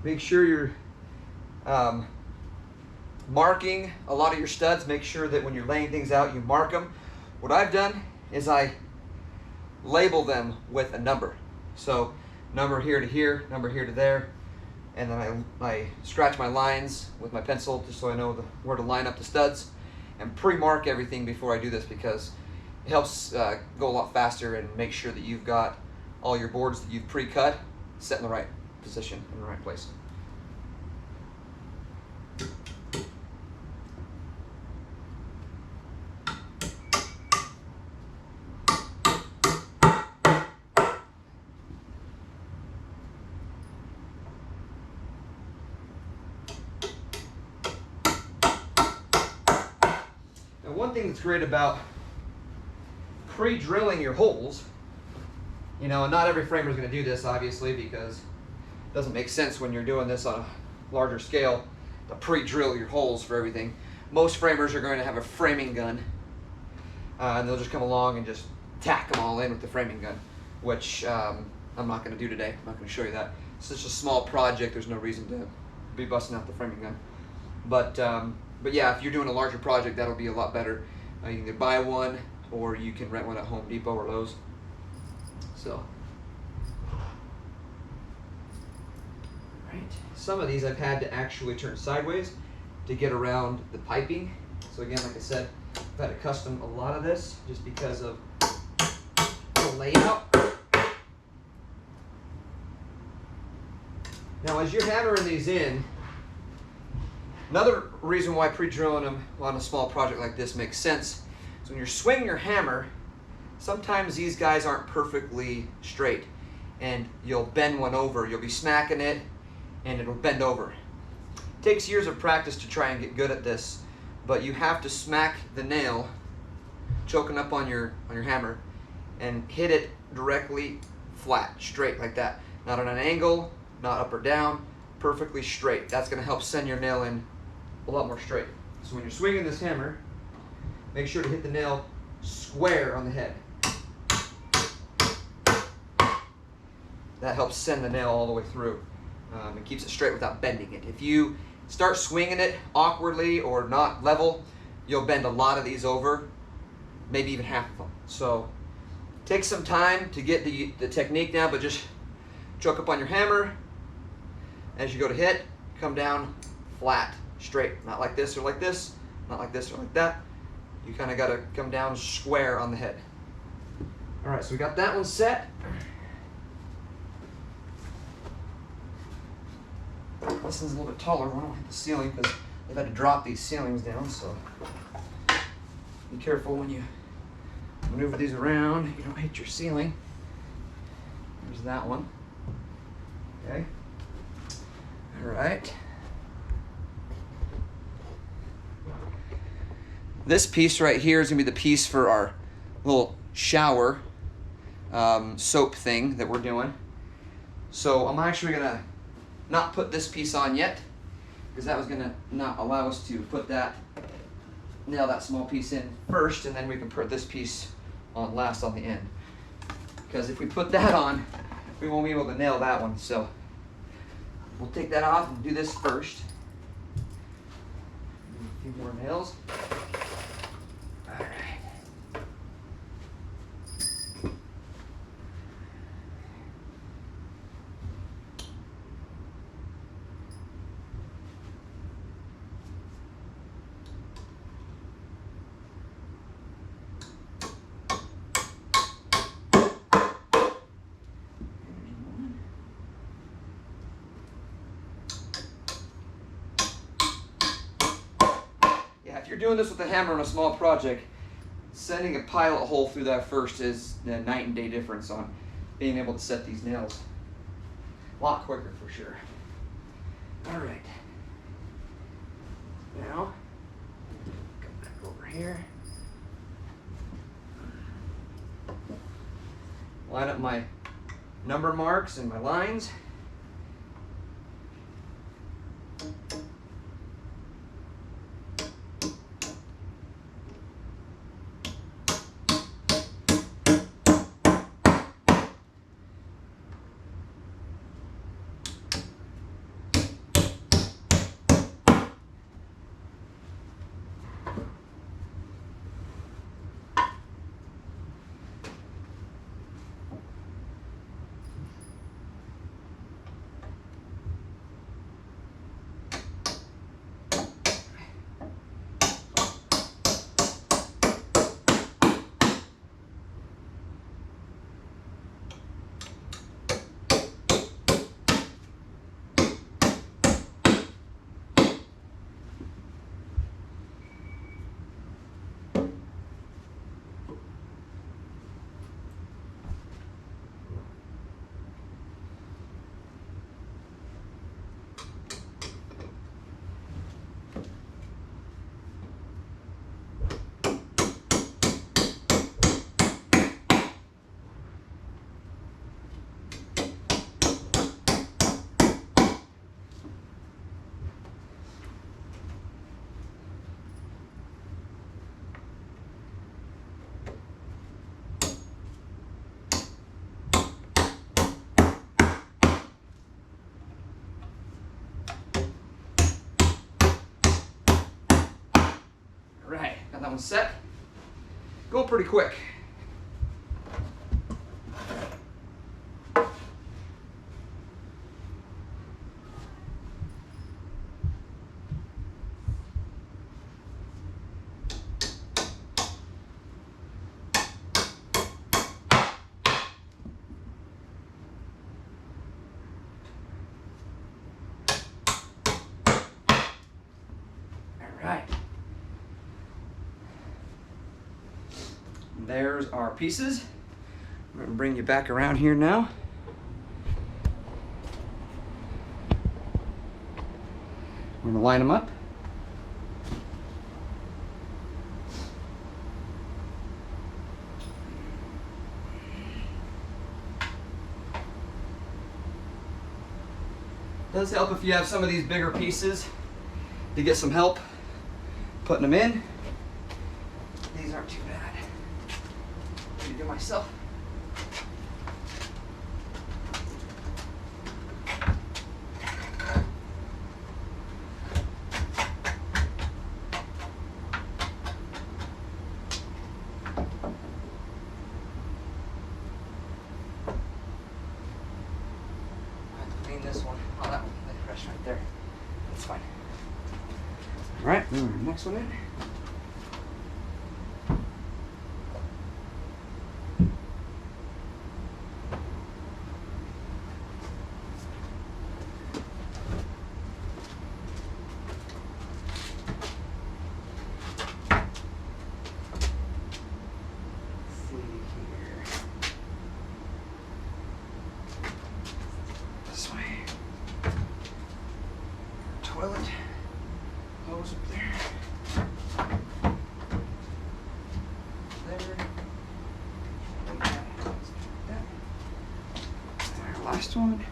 Make sure you're marking a lot of your studs. Make sure that when you're laying things out, you mark them. What I've done is I label them with a number. So number here to here, number here to there, and then I scratch my lines with my pencil just so I know where to line up the studs, and pre-mark everything before I do this because it helps go a lot faster and make sure that you've got all your boards that you've pre-cut set in the right position, in the right place. Now, one thing that's great about pre-drilling your holes, you know, and not every framer is going to do this, obviously, because it doesn't make sense when you're doing this on a larger scale to pre-drill your holes for everything. Most framers are going to have a framing gun, and they'll just come along and just tack them all in with the framing gun, which I'm not going to do today. I'm not going to show you that. It's such a small project, there's no reason to be busting out the framing gun. But yeah, if you're doing a larger project, that'll be a lot better. You can either buy one or you can rent one at Home Depot or Lowe's. So, right. Some of these I've had to actually turn sideways to get around the piping. So again, like I said, I've had to custom a lot of this just because of the layout. Now, as you're hammering these in, another reason why pre-drilling them on a small project like this makes sense is when you're swinging your hammer, sometimes these guys aren't perfectly straight and you'll bend one over. You'll be smacking it and it'll bend over. It takes years of practice to try and get good at this, but you have to smack the nail, choking up on your hammer, and hit it directly flat, straight like that. Not on an angle, not up or down, perfectly straight. That's going to help send your nail in a lot more straight. So when you're swinging this hammer, make sure to hit the nail square on the head. That helps send the nail all the way through and keeps it straight without bending it. If you start swinging it awkwardly or not level, you'll bend a lot of these over, maybe even half of them. So take some time to get the technique down, but just choke up on your hammer. As you go to hit, come down flat, straight, not like this or like this, not like this or like that. You kind of got to come down square on the head. All right, so we got that one set. This one's a little bit taller. I don't hit the ceiling because they've had to drop these ceilings down, so be careful when you maneuver these around. You don't hit your ceiling. There's that one. Okay. All right. This piece right here is going to be the piece for our little shower soap thing that we're doing. So I'm actually going to not put this piece on yet because that was going to not allow us to put that, nail that small piece in first, and then we can put this piece on last on the end. Because if we put that on, we won't be able to nail that one. So we'll take that off and do this first. A few more nails. All right. If you're doing this with a hammer on a small project, sending a pilot hole through that first is a night and day difference on being able to set these nails. A lot quicker for sure. All right. Now, come back over here. Line up my number marks and my lines. right, got that one set. Going pretty quick. Right. There's our pieces. I'm going to bring you back around here now. We're going to line them up. Does help if you have some of these bigger pieces to get some help putting them in. These aren't too bad. Let me do myself. I have to clean this one. Oh, that one. Let it rest right there. That's fine. All right, next one in. This way. Toilet. Hose up there. There. And that. There. Last one.